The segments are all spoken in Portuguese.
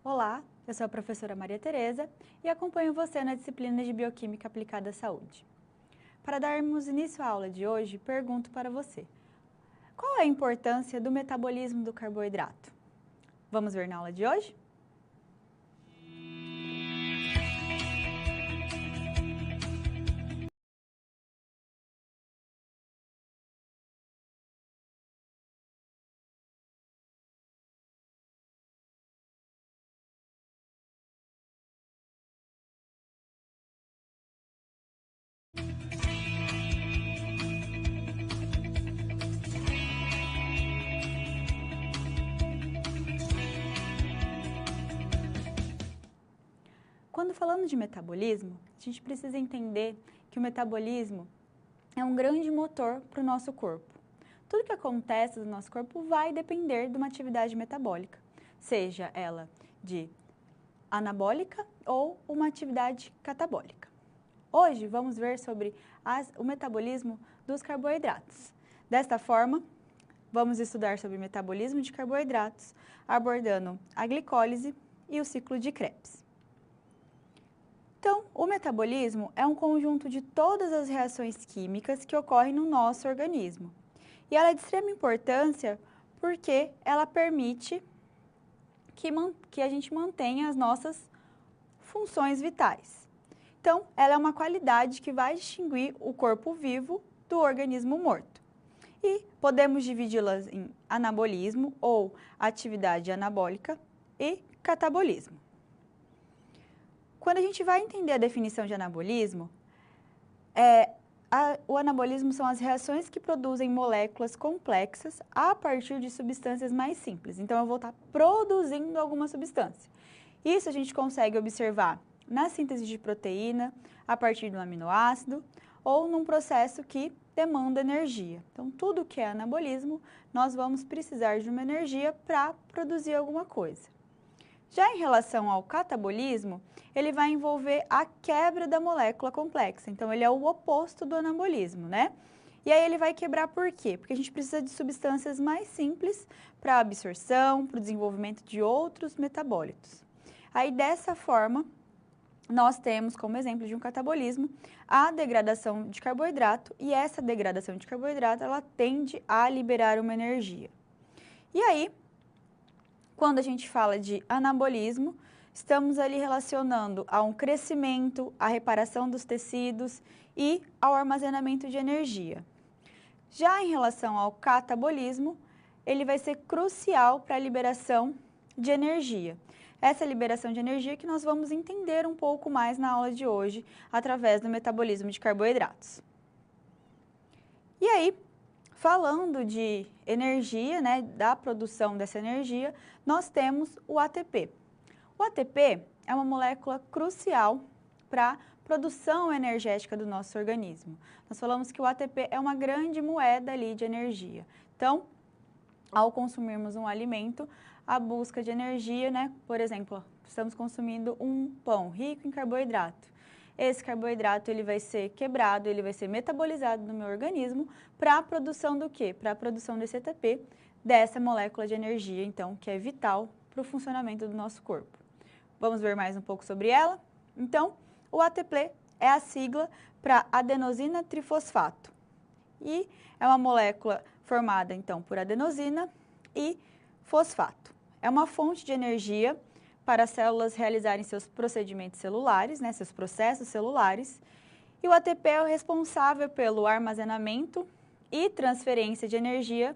Olá, eu sou a professora Maria Tereza e acompanho você na disciplina de Bioquímica Aplicada à Saúde. Para darmos início à aula de hoje, pergunto para você: qual é a importância do metabolismo do carboidrato? Vamos ver na aula de hoje? Quando falamos de metabolismo, a gente precisa entender que o metabolismo é um grande motor para o nosso corpo. Tudo que acontece no nosso corpo vai depender de uma atividade metabólica, seja ela de anabólica ou uma atividade catabólica. Hoje vamos ver sobre o metabolismo dos carboidratos. Desta forma, vamos estudar sobre o metabolismo de carboidratos, abordando a glicólise e o ciclo de Krebs. Então, o metabolismo é um conjunto de todas as reações químicas que ocorrem no nosso organismo. E ela é de extrema importância porque ela permite que a gente mantenha as nossas funções vitais. Então, ela é uma qualidade que vai distinguir o corpo vivo do organismo morto. E podemos dividi-las em anabolismo ou atividade anabólica e catabolismo. Quando a gente vai entender a definição de anabolismo, o anabolismo são as reações que produzem moléculas complexas a partir de substâncias mais simples. Então, eu vou estar produzindo alguma substância. Isso a gente consegue observar na síntese de proteína, a partir do aminoácido, ou num processo que demanda energia. Então, tudo que é anabolismo, nós vamos precisar de uma energia para produzir alguma coisa. Já em relação ao catabolismo, ele vai envolver a quebra da molécula complexa. Então, ele é o oposto do anabolismo, né? E aí ele vai quebrar por quê? Porque a gente precisa de substâncias mais simples para a absorção, para o desenvolvimento de outros metabólitos. Aí, dessa forma, nós temos como exemplo de um catabolismo a degradação de carboidrato, e essa degradação de carboidrato, ela tende a liberar uma energia. E aí, quando a gente fala de anabolismo, estamos ali relacionando a um crescimento, a reparação dos tecidos e ao armazenamento de energia. Já em relação ao catabolismo, ele vai ser crucial para a liberação de energia. Essa liberação de energia que nós vamos entender um pouco mais na aula de hoje, através do metabolismo de carboidratos. E aí, falando de energia, né, da produção dessa energia, nós temos o ATP. O ATP é uma molécula crucial para a produção energética do nosso organismo. Nós falamos que o ATP é uma grande moeda ali de energia. Então, ao consumirmos um alimento, a busca de energia, né, por exemplo, estamos consumindo um pão rico em carboidrato. Esse carboidrato ele vai ser quebrado, ele vai ser metabolizado no meu organismo para a produção do quê? Para a produção desse ATP, dessa molécula de energia, então, que é vital para o funcionamento do nosso corpo. Vamos ver mais um pouco sobre ela? Então, o ATP é a sigla para adenosina trifosfato. E é uma molécula formada, então, por adenosina e fosfato. É uma fonte de energia para as células realizarem seus procedimentos celulares, né, seus processos celulares. E o ATP é o responsável pelo armazenamento e transferência de energia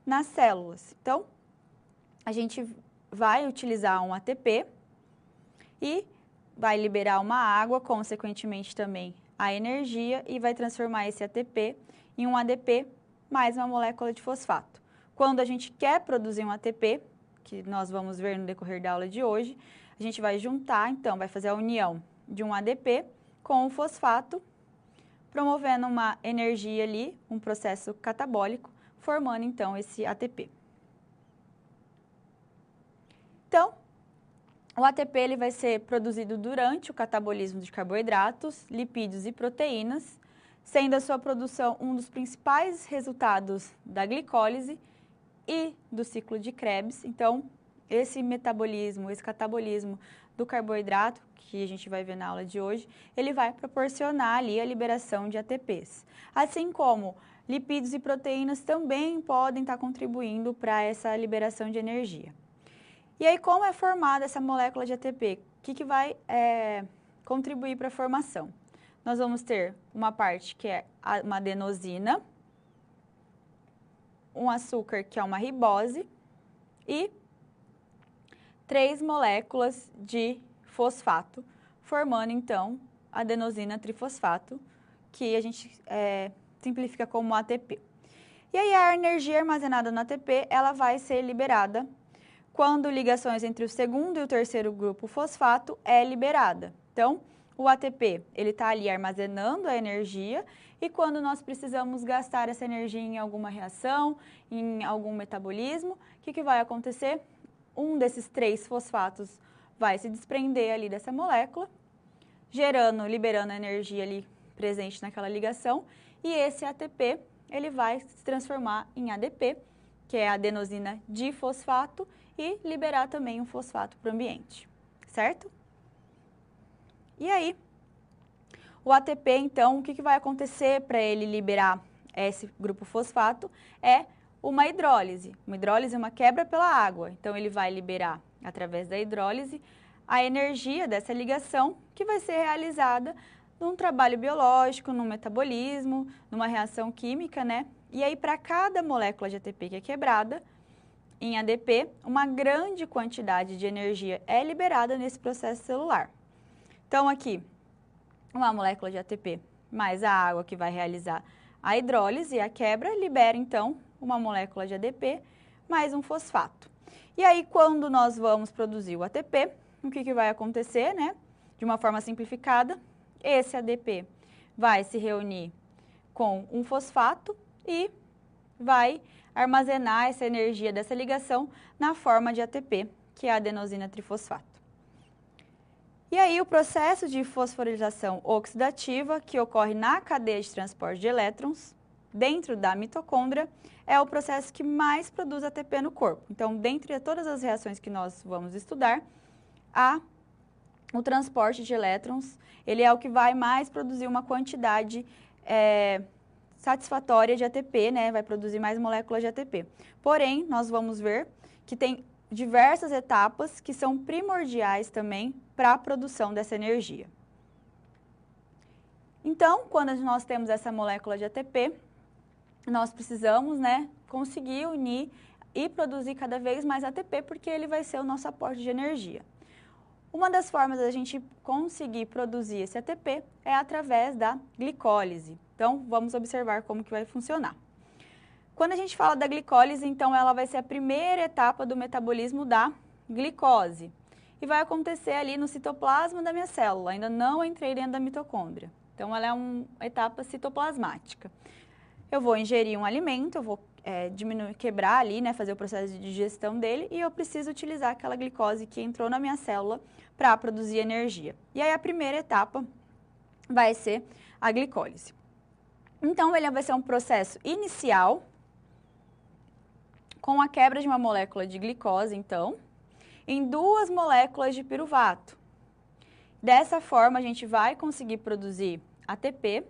nas células. Então, a gente vai utilizar um ATP e vai liberar uma água, consequentemente também a energia, e vai transformar esse ATP em um ADP mais uma molécula de fosfato. Quando a gente quer produzir um ATP, que nós vamos ver no decorrer da aula de hoje, a gente vai juntar, então, vai fazer a união de um ADP com o fosfato, promovendo uma energia ali, um processo catabólico, formando, então, esse ATP. Então, o ATP ele vai ser produzido durante o catabolismo de carboidratos, lipídios e proteínas, sendo a sua produção um dos principais resultados da glicólise e do ciclo de Krebs. Então, esse metabolismo, esse catabolismo do carboidrato, que a gente vai ver na aula de hoje, ele vai proporcionar ali a liberação de ATPs. Assim como lipídios e proteínas também podem estar contribuindo para essa liberação de energia. E aí, como é formada essa molécula de ATP? O que vai contribuir para a formação? Nós vamos ter uma parte que é uma adenosina, um açúcar que é uma ribose e 3 moléculas de fosfato, formando então adenosina trifosfato, que a gente simplifica como ATP. E aí a energia armazenada no ATP, ela vai ser liberada quando ligações entre o segundo e o terceiro grupo fosfato é liberada. Então, o ATP, ele está ali armazenando a energia e quando nós precisamos gastar essa energia em alguma reação, em algum metabolismo, o que vai acontecer? Um desses 3 fosfatos vai se desprender ali dessa molécula, liberando a energia ali presente naquela ligação, e esse ATP, ele vai se transformar em ADP, que é a adenosina difosfato, e liberar também um fosfato para o ambiente, certo? E aí, o ATP, então, o que vai acontecer para ele liberar esse grupo fosfato? É uma hidrólise. Uma hidrólise é uma quebra pela água. Então, ele vai liberar, através da hidrólise, a energia dessa ligação que vai ser realizada num trabalho biológico, num metabolismo, numa reação química, né? E aí, para cada molécula de ATP que é quebrada, em ADP, uma grande quantidade de energia é liberada nesse processo celular. Então, aqui, uma molécula de ATP mais a água que vai realizar a hidrólise e a quebra, libera, então, uma molécula de ADP mais um fosfato. E aí, quando nós vamos produzir o ATP, o que vai acontecer, né? De uma forma simplificada, esse ADP vai se reunir com um fosfato e vai armazenar essa energia dessa ligação na forma de ATP, que é a adenosina trifosfato. E aí o processo de fosforilação oxidativa, que ocorre na cadeia de transporte de elétrons, dentro da mitocôndria, é o processo que mais produz ATP no corpo. Então, dentre todas as reações que nós vamos estudar, o transporte de elétrons, ele é o que vai mais produzir uma quantidade satisfatória de ATP, né? Vai produzir mais moléculas de ATP. Porém, nós vamos ver que tem diversas etapas que são primordiais também para a produção dessa energia. Então, quando nós temos essa molécula de ATP, nós precisamos, né, conseguir unir e produzir cada vez mais ATP, porque ele vai ser o nosso aporte de energia. Uma das formas da gente conseguir produzir esse ATP é através da glicólise. Então, vamos observar como que vai funcionar. Quando a gente fala da glicólise, então, ela vai ser a primeira etapa do metabolismo da glicose. E vai acontecer ali no citoplasma da minha célula, ainda não entrei dentro da mitocôndria. Então, ela é uma etapa citoplasmática. Eu vou ingerir um alimento, eu vou quebrar ali, né, fazer o processo de digestão dele, e eu preciso utilizar aquela glicose que entrou na minha célula para produzir energia. E aí, a primeira etapa vai ser a glicólise. Então, ele vai ser um processo inicial, com a quebra de uma molécula de glicose, então, em 2 moléculas de piruvato. Dessa forma, a gente vai conseguir produzir ATP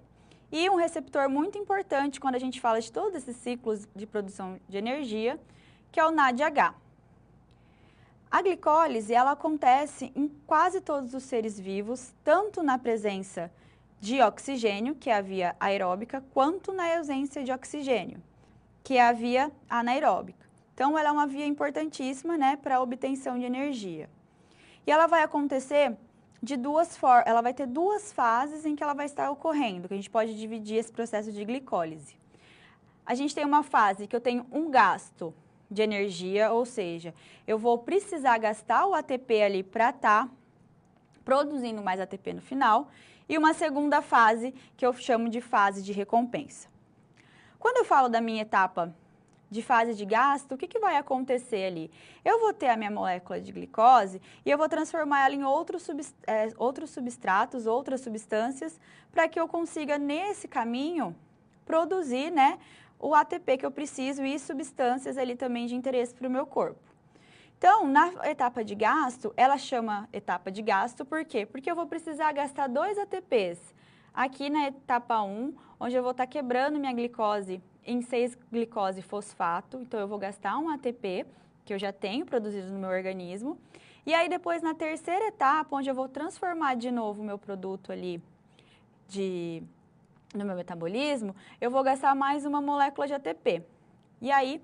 e um receptor muito importante quando a gente fala de todos esses ciclos de produção de energia, que é o NADH. A glicólise, ela acontece em quase todos os seres vivos, tanto na presença de oxigênio, que é a via aeróbica, quanto na ausência de oxigênio, que é a via anaeróbica. Então, ela é uma via importantíssima, né, para a obtenção de energia. E ela vai acontecer de ela vai ter 2 fases em que ela vai estar ocorrendo, que a gente pode dividir esse processo de glicólise. A gente tem uma fase que eu tenho um gasto de energia, ou seja, eu vou precisar gastar o ATP ali para estar produzindo mais ATP no final, e uma segunda fase que eu chamo de fase de recompensa. Quando eu falo da minha etapa de fase de gasto, o que vai acontecer ali? Eu vou ter a minha molécula de glicose e eu vou transformar ela em outros substratos, outras substâncias, para que eu consiga, nesse caminho, produzir, né, o ATP que eu preciso e substâncias ali também de interesse para o meu corpo. Então, na etapa de gasto, ela chama etapa de gasto, por quê? Porque eu vou precisar gastar 2 ATPs. Aqui na etapa 1, onde eu vou estar quebrando minha glicose em 6-glicose fosfato, então eu vou gastar 1 ATP, que eu já tenho produzido no meu organismo. E aí depois na terceira etapa, onde eu vou transformar de novo o meu produto ali no meu metabolismo, eu vou gastar mais uma molécula de ATP. E aí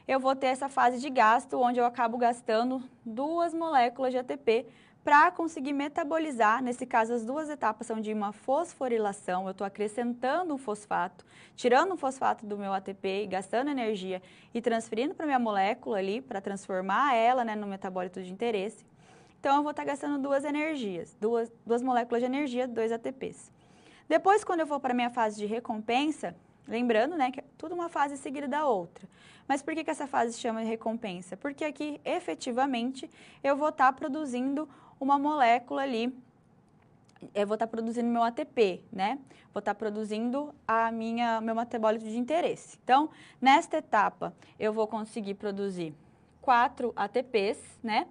eu vou ter essa fase de gasto, onde eu acabo gastando 2 moléculas de ATP para conseguir metabolizar. Nesse caso, as 2 etapas são de uma fosforilação, eu estou acrescentando um fosfato, tirando um fosfato do meu ATP, gastando energia e transferindo para a minha molécula ali, para transformar ela, né, no metabólito de interesse. Então, eu vou estar gastando 2 energias, duas moléculas de energia, 2 ATPs. Depois, quando eu vou para a minha fase de recompensa, lembrando, né, que é tudo uma fase seguida da outra. Mas por que essa fase se chama de recompensa? Porque aqui, efetivamente, eu vou estar produzindo uma molécula ali, eu vou estar produzindo meu ATP, né? Vou estar produzindo meu metabólito de interesse. Então, nesta etapa, eu vou conseguir produzir 4 ATPs, né?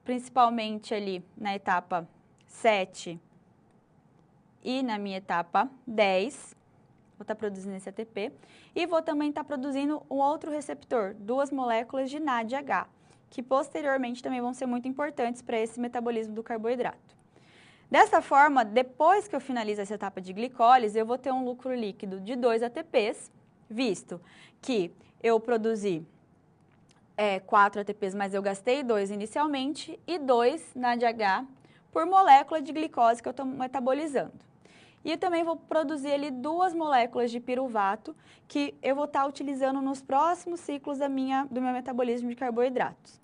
Principalmente ali na etapa 7 e na minha etapa 10. Vou estar produzindo esse ATP e vou também estar produzindo um outro receptor, 2 moléculas de NADH, que posteriormente também vão ser muito importantes para esse metabolismo do carboidrato. Dessa forma, depois que eu finalizo essa etapa de glicólise, eu vou ter um lucro líquido de 2 ATPs, visto que eu produzi 4 ATPs, mas eu gastei 2 inicialmente e 2 NADH por molécula de glicose que eu estou metabolizando. E eu também vou produzir ali 2 moléculas de piruvato que eu vou estar utilizando nos próximos ciclos do meu metabolismo de carboidratos.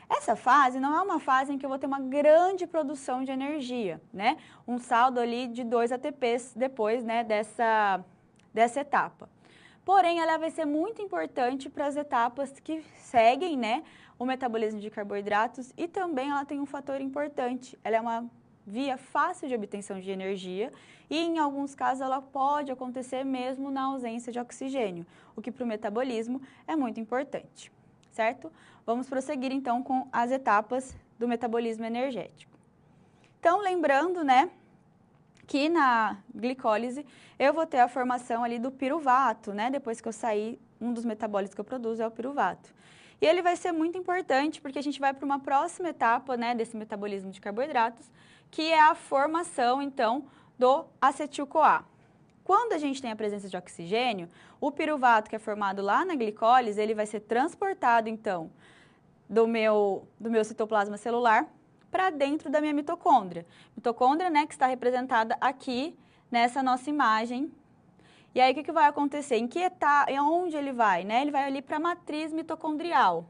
Essa fase não é uma fase em que eu vou ter uma grande produção de energia, né? Um saldo ali de 2 ATPs depois, né, dessa etapa. Porém, ela vai ser muito importante para as etapas que seguem, né, o metabolismo de carboidratos e também ela tem um fator importante. Ela é uma via fácil de obtenção de energia e, em alguns casos, ela pode acontecer mesmo na ausência de oxigênio, o que para o metabolismo é muito importante, certo? Vamos prosseguir, então, com as etapas do metabolismo energético. Então, lembrando, né, que na glicólise eu vou ter a formação ali do piruvato, né? Depois que eu sair, um dos metabólitos que eu produzo é o piruvato. E ele vai ser muito importante porque a gente vai para uma próxima etapa, né, desse metabolismo de carboidratos, que é a formação, então, do acetil-CoA. Quando a gente tem a presença de oxigênio, o piruvato que é formado lá na glicólise, ele vai ser transportado, então, do meu citoplasma celular para dentro da minha mitocôndria. Mitocôndria, né, que está representada aqui nessa nossa imagem. E aí, o que vai acontecer? Em que etapa, onde ele vai? Né? Ele vai ali para a matriz mitocondrial.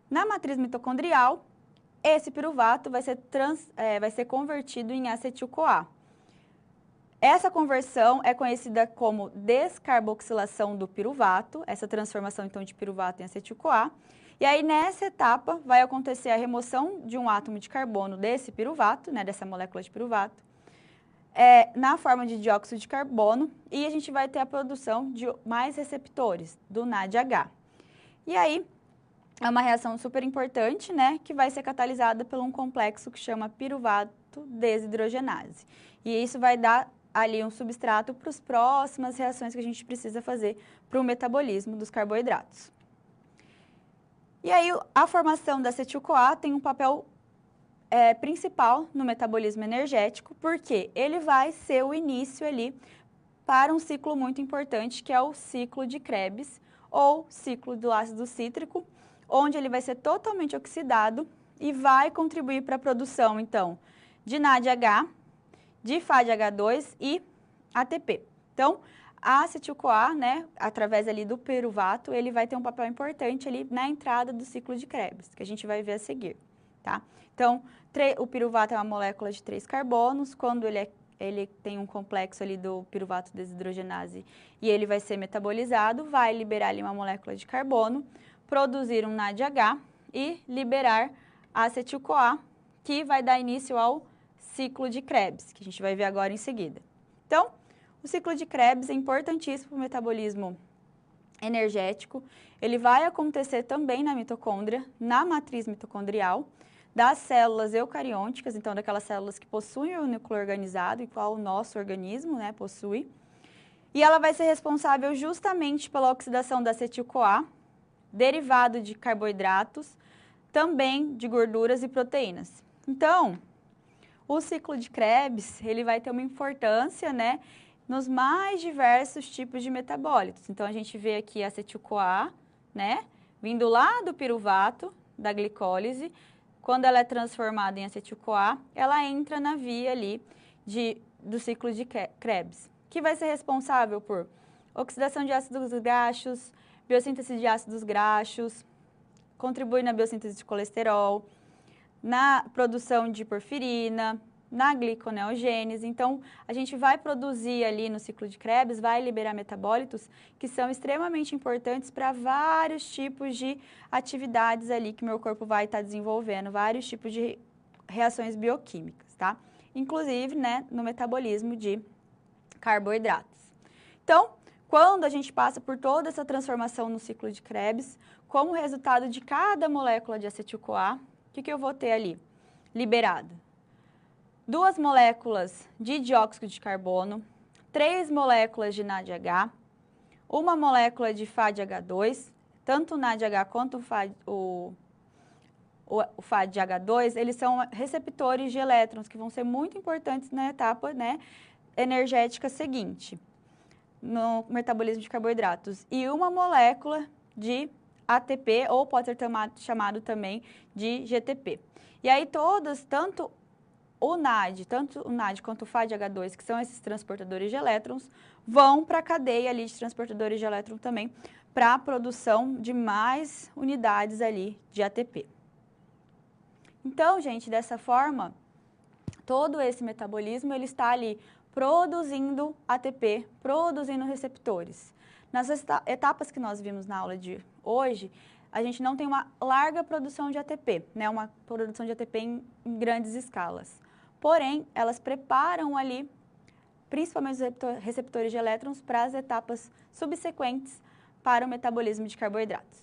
Na matriz mitocondrial, esse piruvato vai ser convertido em acetil-CoA. Essa conversão é conhecida como descarboxilação do piruvato, essa transformação, então, de piruvato em acetil-CoA. E aí, nessa etapa, vai acontecer a remoção de um átomo de carbono desse piruvato, né, dessa molécula de piruvato, na forma de dióxido de carbono, e a gente vai ter a produção de mais receptores, do NADH. E aí, é uma reação super importante, né, que vai ser catalisada por um complexo que chama piruvato desidrogenase. E isso vai dar ali um substrato para as próximas reações que a gente precisa fazer para o metabolismo dos carboidratos. E aí, a formação da acetil-CoA tem um papel principal no metabolismo energético, porque ele vai ser o início ali para um ciclo muito importante, que é o ciclo de Krebs, ou ciclo do ácido cítrico, onde ele vai ser totalmente oxidado e vai contribuir para a produção, então, de NADH, de FADH2 e ATP. Então, a acetil-CoA, né, através ali do piruvato, ele vai ter um papel importante ali na entrada do ciclo de Krebs, que a gente vai ver a seguir, tá? Então, o piruvato é uma molécula de 3 carbonos, quando ele tem um complexo ali do piruvato desidrogenase e ele vai ser metabolizado, vai liberar ali uma molécula de carbono, produzir um NADH e liberar a acetil-CoA, que vai dar início ao ciclo de Krebs, que a gente vai ver agora em seguida. Então, o ciclo de Krebs é importantíssimo para o metabolismo energético, ele vai acontecer também na mitocôndria, na matriz mitocondrial, das células eucariôticas, então daquelas células que possuem o núcleo organizado, igual o nosso organismo, né, possui. E ela vai ser responsável justamente pela oxidação da acetil-CoA, derivado de carboidratos, também de gorduras e proteínas. Então, o ciclo de Krebs, ele vai ter uma importância, né, nos mais diversos tipos de metabólitos. Então, a gente vê aqui a acetil-CoA, né, vindo lá do piruvato, da glicólise. Quando ela é transformada em acetil-CoA, ela entra na via ali do ciclo de Krebs, que vai ser responsável por oxidação de ácidos graxos, biossíntese de ácidos graxos, contribui na biossíntese de colesterol, na produção de porfirina, na gliconeogênese. Então, a gente vai produzir ali no ciclo de Krebs, vai liberar metabólitos que são extremamente importantes para vários tipos de atividades ali que meu corpo vai estar desenvolvendo, vários tipos de reações bioquímicas, tá? Inclusive, né, no metabolismo de carboidratos. Então, quando a gente passa por toda essa transformação no ciclo de Krebs, como resultado de cada molécula de acetil-CoA, o que eu vou ter ali? Liberado 2 moléculas de dióxido de carbono, 3 moléculas de NADH, 1 molécula de FADH2, tanto o NADH quanto o FADH2, eles são receptores de elétrons, que vão ser muito importantes na etapa, né, energética seguinte, no metabolismo de carboidratos. E 1 molécula de ATP, ou pode ser chamado também de GTP. E aí todos, tanto o NAD quanto o FADH2, que são esses transportadores de elétrons, vão para a cadeia ali de transportadores de elétrons também, para a produção de mais unidades ali de ATP. Então, gente, dessa forma, todo esse metabolismo, ele está ali produzindo ATP, produzindo receptores. Nas etapas que nós vimos na aula de hoje, a gente não tem uma larga produção de ATP, né? Uma produção de ATP em grandes escalas. Porém, elas preparam ali, principalmente os receptores de elétrons, para as etapas subsequentes para o metabolismo de carboidratos.